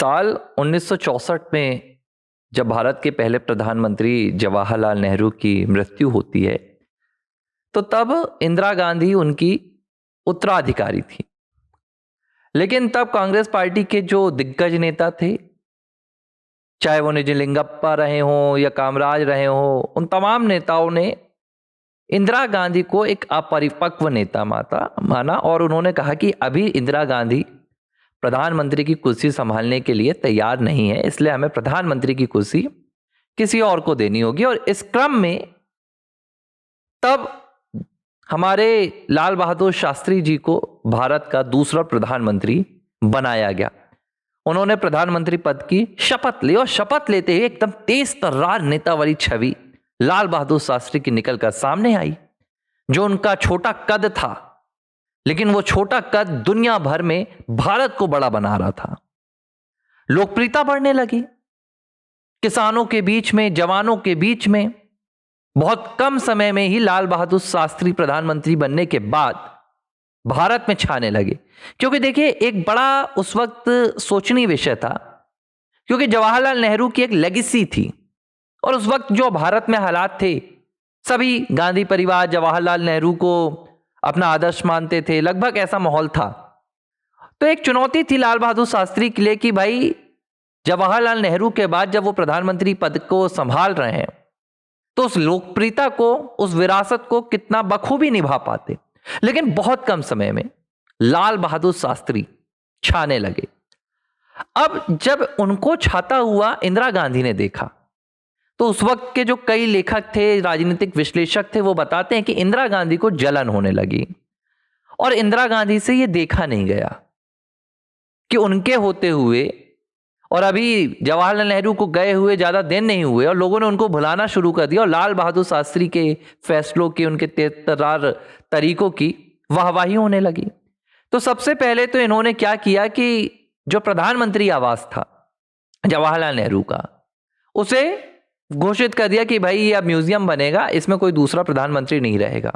साल 1964 में जब भारत के पहले प्रधानमंत्री जवाहरलाल नेहरू की मृत्यु होती है, तो तब इंदिरा गांधी उनकी उत्तराधिकारी थी। लेकिन तब कांग्रेस पार्टी के जो दिग्गज नेता थे, चाहे वो निजलिंगप्पा रहे हों या कामराज रहे हों, उन तमाम नेताओं ने इंदिरा गांधी को एक अपरिपक्व नेता माना और उन्होंने कहा कि अभी इंदिरा गांधी प्रधानमंत्री की कुर्सी संभालने के लिए तैयार नहीं है, इसलिए हमें प्रधानमंत्री की कुर्सी किसी और को देनी होगी। और इस क्रम में तब हमारे लाल बहादुर शास्त्री जी को भारत का दूसरा प्रधानमंत्री बनाया गया। उन्होंने प्रधानमंत्री पद की शपथ ली और शपथ लेते ही एकदम तेज तर्रार नेता वाली छवि लाल बहादुर शास्त्री की निकलकर सामने आई। जो उनका छोटा कद था, लेकिन वो छोटा कद दुनिया भर में भारत को बड़ा बना रहा था। लोकप्रियता बढ़ने लगी किसानों के बीच में, जवानों के बीच में। बहुत कम समय में ही लाल बहादुर शास्त्री प्रधानमंत्री बनने के बाद भारत में छाने लगे। क्योंकि देखिए, एक बड़ा उस वक्त सोचनीय विषय था, क्योंकि जवाहरलाल नेहरू की एक लेगेसी थी और उस वक्त जो भारत में हालात थे, सभी गांधी परिवार जवाहरलाल नेहरू को अपना आदर्श मानते थे, लगभग ऐसा माहौल था। तो एक चुनौती थी लाल बहादुर शास्त्री के लिए कि भाई जवाहरलाल नेहरू के बाद जब वो प्रधानमंत्री पद को संभाल रहे हैं, तो उस लोकप्रियता को, उस विरासत को कितना बखूबी निभा पाते। लेकिन बहुत कम समय में लाल बहादुर शास्त्री छाने लगे। अब जब उनको छाता हुआ इंदिरा गांधी ने देखा, तो उस वक्त के जो कई लेखक थे, राजनीतिक विश्लेषक थे, वो बताते हैं कि इंदिरा गांधी को जलन होने लगी और इंदिरा गांधी से ये देखा नहीं गया कि उनके होते हुए और अभी जवाहरलाल नेहरू को गए हुए ज्यादा दिन नहीं हुए और लोगों ने उनको भुलाना शुरू कर दिया और लाल बहादुर शास्त्री के फैसलों की, उनके तेजतर्रार तरीकों की वाहवाही होने लगी। तो सबसे पहले तो इन्होंने क्या किया कि जो प्रधानमंत्री आवास था जवाहरलाल नेहरू का, उसे घोषित कर दिया कि भाई ये अब म्यूजियम बनेगा, इसमें कोई दूसरा प्रधानमंत्री नहीं रहेगा।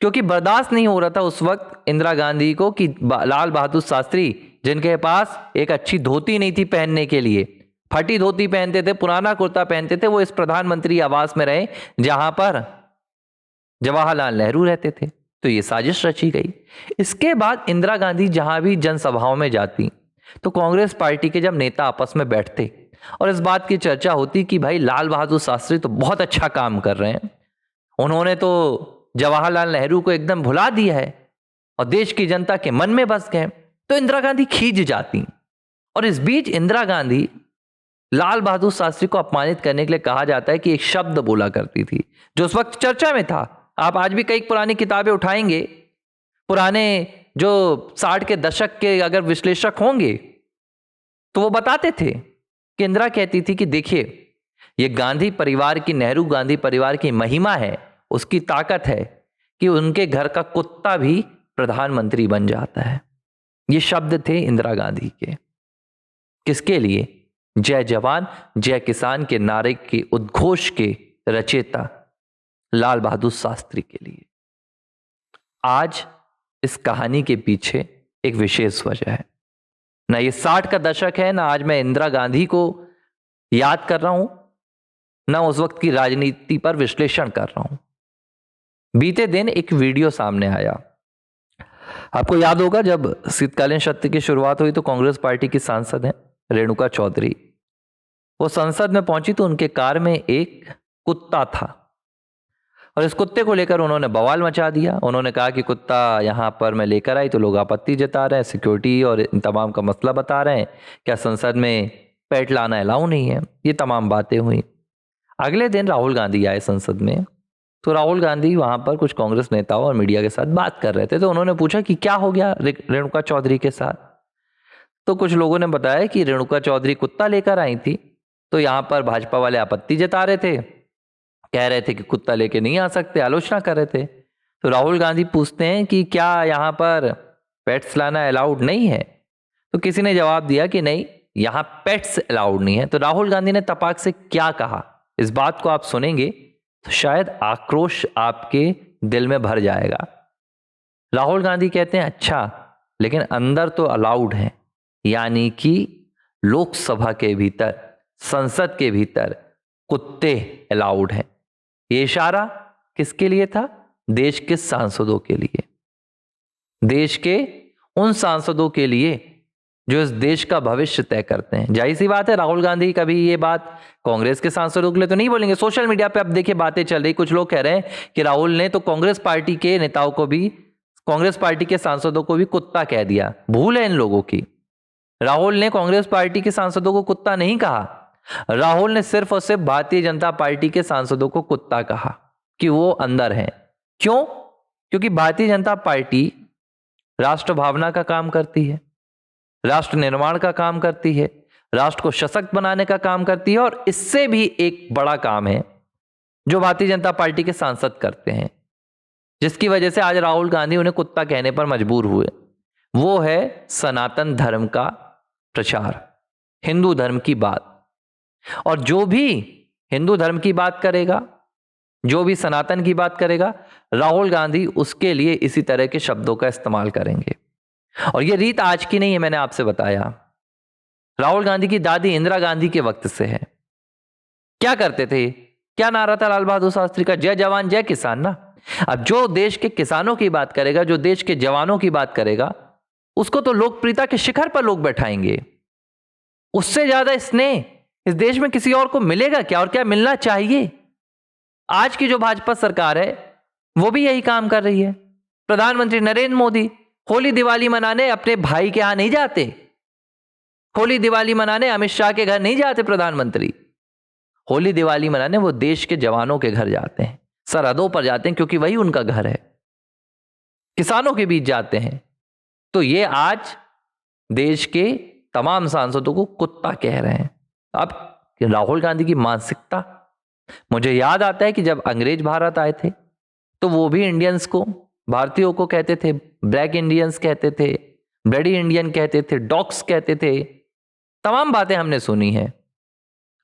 क्योंकि बर्दाश्त नहीं हो रहा था उस वक्त इंदिरा गांधी को कि लाल बहादुर शास्त्री, जिनके पास एक अच्छी धोती नहीं थी पहनने के लिए, फटी धोती पहनते थे, पुराना कुर्ता पहनते थे, वो इस प्रधानमंत्री आवास में रहे जहां पर जवाहरलाल नेहरू रहते थे। तो ये साजिश रची गई। इसके बाद इंदिरा गांधी जहां भी जनसभाओं में जाती, तो कांग्रेस पार्टी के जब नेता आपस में बैठते और इस बात की चर्चा होती कि भाई लाल बहादुर शास्त्री तो बहुत अच्छा काम कर रहे हैं, उन्होंने तो जवाहरलाल नेहरू को एकदम भुला दिया है और देश की जनता के मन में बस गए, तो इंदिरा गांधी खींच जाती। और इस बीच इंदिरा गांधी लाल बहादुर शास्त्री को अपमानित करने के लिए कहा जाता है कि एक शब्द बोला करती थी जो उस वक्त चर्चा में था। आप आज भी कई पुरानी किताबें उठाएंगे, पुराने जो 60 के दशक के अगर विश्लेषक होंगे, तो वो बताते थे कि इंदिरा कहती थी कि देखिए, ये गांधी परिवार की, नेहरू गांधी परिवार की महिमा है, उसकी ताकत है कि उनके घर का कुत्ता भी प्रधानमंत्री बन जाता है। ये शब्द थे इंदिरा गांधी के। किसके लिए? जय जवान जय किसान के नारे के उद्घोष के रचयिता लाल बहादुर शास्त्री के लिए। आज इस कहानी के पीछे एक विशेष वजह है। ना ये 60 का दशक है, ना आज मैं इंदिरा गांधी को याद कर रहा हूं, ना उस वक्त की राजनीति पर विश्लेषण कर रहा हूं। बीते दिन एक वीडियो सामने आया। आपको याद होगा जब शीतकालीन सत्र की शुरुआत हुई तो कांग्रेस पार्टी की सांसद हैं रेणुका चौधरी, वो संसद में पहुंची तो उनके कार में एक कुत्ता था और इस कुत्ते को लेकर उन्होंने बवाल मचा दिया। उन्होंने कहा कि कुत्ता यहाँ पर मैं लेकर आई तो लोग आपत्ति जता रहे हैं, सिक्योरिटी और इन तमाम का मसला बता रहे हैं, क्या संसद में पेट लाना अलाउ नहीं है। ये तमाम बातें हुई। अगले दिन राहुल गांधी आए संसद में, तो राहुल गांधी वहां पर कुछ कांग्रेस नेताओं और मीडिया के साथ बात कर रहे थे। तो उन्होंने पूछा कि क्या हो गया रेणुका चौधरी के साथ। तो कुछ लोगों ने बताया कि रेणुका चौधरी कुत्ता लेकर आई थी, तो यहाँ पर भाजपा वाले आपत्ति जता रहे थे, कह रहे थे कि कुत्ता लेके नहीं आ सकते, आलोचना कर रहे थे। तो राहुल गांधी पूछते हैं कि क्या यहाँ पर पेट्स लाना अलाउड नहीं है? तो किसी ने जवाब दिया कि नहीं, यहाँ पेट्स अलाउड नहीं है। तो राहुल गांधी ने तपाक से क्या कहा, इस बात को आप सुनेंगे तो शायद आक्रोश आपके दिल में भर जाएगा। राहुल गांधी कहते हैं अच्छा, लेकिन अंदर तो अलाउड है, यानी कि लोकसभा के भीतर, संसद के भीतर कुत्ते अलाउड हैं। ये इशारा किसके लिए था? देश के सांसदों के लिए, देश के उन सांसदों के लिए जो इस देश का भविष्य तय करते हैं। जाहिर सी बात है, राहुल गांधी कभी ये बात कांग्रेस के सांसदों के लिए तो नहीं बोलेंगे। सोशल मीडिया पे अब देखिए बातें चल रही, कुछ लोग कह रहे हैं कि राहुल ने तो कांग्रेस पार्टी के नेताओं को भी, कांग्रेस पार्टी के सांसदों को भी कुत्ता कह दिया। भूल है इन लोगों की। राहुल ने कांग्रेस पार्टी के सांसदों को कुत्ता नहीं कहा। राहुल ने सिर्फ और सिर्फ भारतीय जनता पार्टी के सांसदों को कुत्ता कहा कि वो अंदर हैं। क्यों? क्योंकि भारतीय जनता पार्टी राष्ट्र भावना का काम करती है, राष्ट्र निर्माण का काम करती है, राष्ट्र को सशक्त बनाने का काम करती है। और इससे भी एक बड़ा काम है जो भारतीय जनता पार्टी के सांसद करते हैं, जिसकी वजह से आज राहुल गांधी उन्हें कुत्ता कहने पर मजबूर हुए। वो है सनातन धर्म का प्रचार, हिंदू धर्म की बात। और जो भी हिंदू धर्म की बात करेगा, जो भी सनातन की बात करेगा, राहुल गांधी उसके लिए इसी तरह के शब्दों का इस्तेमाल करेंगे। और यह रीत आज की नहीं है, मैंने आपसे बताया, राहुल गांधी की दादी इंदिरा गांधी के वक्त से है। क्या करते थे? क्या नारा था लाल बहादुर शास्त्री का? जय जवान जय किसान ना। अब जो देश के किसानों की बात करेगा, जो देश के जवानों की बात करेगा, उसको तो लोकप्रियता के शिखर पर लोग बैठाएंगे। उससे ज्यादा स्नेह इस देश में किसी और को मिलेगा क्या? और क्या मिलना चाहिए? आज की जो भाजपा सरकार है वो भी यही काम कर रही है। प्रधानमंत्री नरेंद्र मोदी होली दिवाली मनाने अपने भाई के यहां नहीं जाते, होली दिवाली मनाने अमित शाह के घर नहीं जाते प्रधानमंत्री। होली दिवाली मनाने वो देश के जवानों के घर जाते हैं, सरहदों पर जाते हैं, क्योंकि वही उनका घर है। किसानों के बीच जाते हैं। तो ये आज देश के तमाम सांसदों को कुत्ता कह रहे हैं। अब राहुल गांधी की मानसिकता, मुझे याद आता है कि जब अंग्रेज भारत आए थे तो वो भी इंडियंस को, भारतीयों को कहते थे ब्लैक इंडियंस कहते थे, ब्लडी इंडियन कहते थे, डॉग्स कहते थे। तमाम बातें हमने सुनी हैं।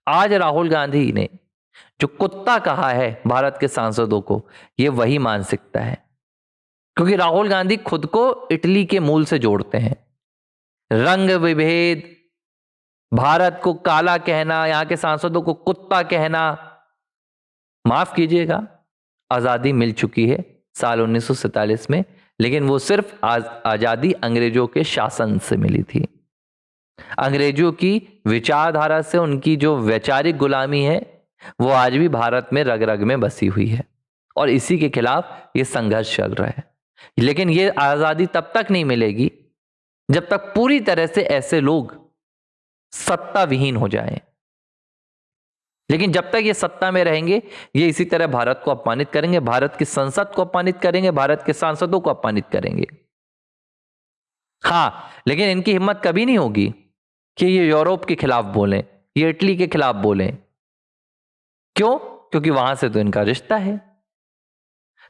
आज राहुल गांधी ने जो कुत्ता कहा है भारत के सांसदों को, ये वही मानसिकता है। क्योंकि राहुल गांधी खुद को इटली के मूल से जोड़ते हैं। रंग विभेद, भारत को काला कहना, यहां के सांसदों को कुत्ता कहना, माफ कीजिएगा, आजादी मिल चुकी है साल 1947 में, लेकिन वो सिर्फ आजादी अंग्रेजों के शासन से मिली थी। अंग्रेजों की विचारधारा से उनकी जो वैचारिक गुलामी है वो आज भी भारत में रग रग में बसी हुई है, और इसी के खिलाफ ये संघर्ष चल रहा है। लेकिन ये आजादी तब तक नहीं मिलेगी जब तक पूरी तरह से ऐसे लोग सत्ता विहीन हो जाएं। लेकिन जब तक ये सत्ता में रहेंगे, ये इसी तरह भारत को अपमानित करेंगे, भारत की संसद को अपमानित करेंगे, भारत के सांसदों को अपमानित करेंगे। हां, लेकिन इनकी हिम्मत कभी नहीं होगी कि ये यूरोप के खिलाफ बोलें, ये इटली के खिलाफ बोलें। क्यों? क्योंकि वहां से तो इनका रिश्ता है।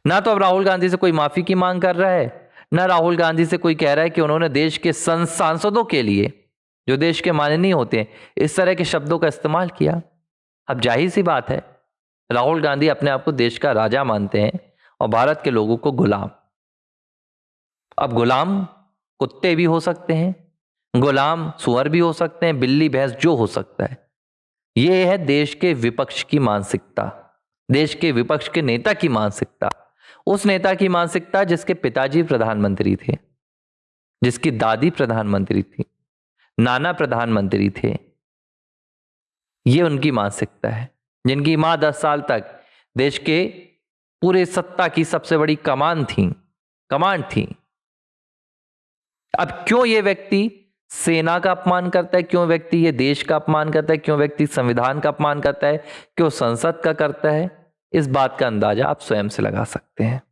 ना तो अब राहुल गांधी से कोई माफी की मांग कर रहा है, ना राहुल गांधी से कोई कह रहा है कि उन्होंने देश के सांसदों के लिए, जो देश के माननीय होते हैं, इस तरह के शब्दों का इस्तेमाल किया। अब जाहिर सी बात है, राहुल गांधी अपने आप को देश का राजा मानते हैं और भारत के लोगों को गुलाम। अब गुलाम कुत्ते भी हो सकते हैं, गुलाम सुअर भी हो सकते हैं, बिल्ली भैंस जो हो सकता है। यह है देश के विपक्ष की मानसिकता, देश के विपक्ष के नेता की मानसिकता। उस नेता की मानसिकता जिसके पिताजी प्रधानमंत्री थे, जिसकी दादी प्रधानमंत्री थी, नाना प्रधानमंत्री थे। ये उनकी मानसिकता है। जिनकी मां 10 साल तक देश के पूरे सत्ता की सबसे बड़ी कमांड थी। अब क्यों ये व्यक्ति सेना का अपमान करता है, क्यों व्यक्ति ये देश का अपमान करता है, क्यों व्यक्ति संविधान का अपमान करता है, क्यों संसद का करता है, इस बात का अंदाजा आप स्वयं से लगा सकते हैं।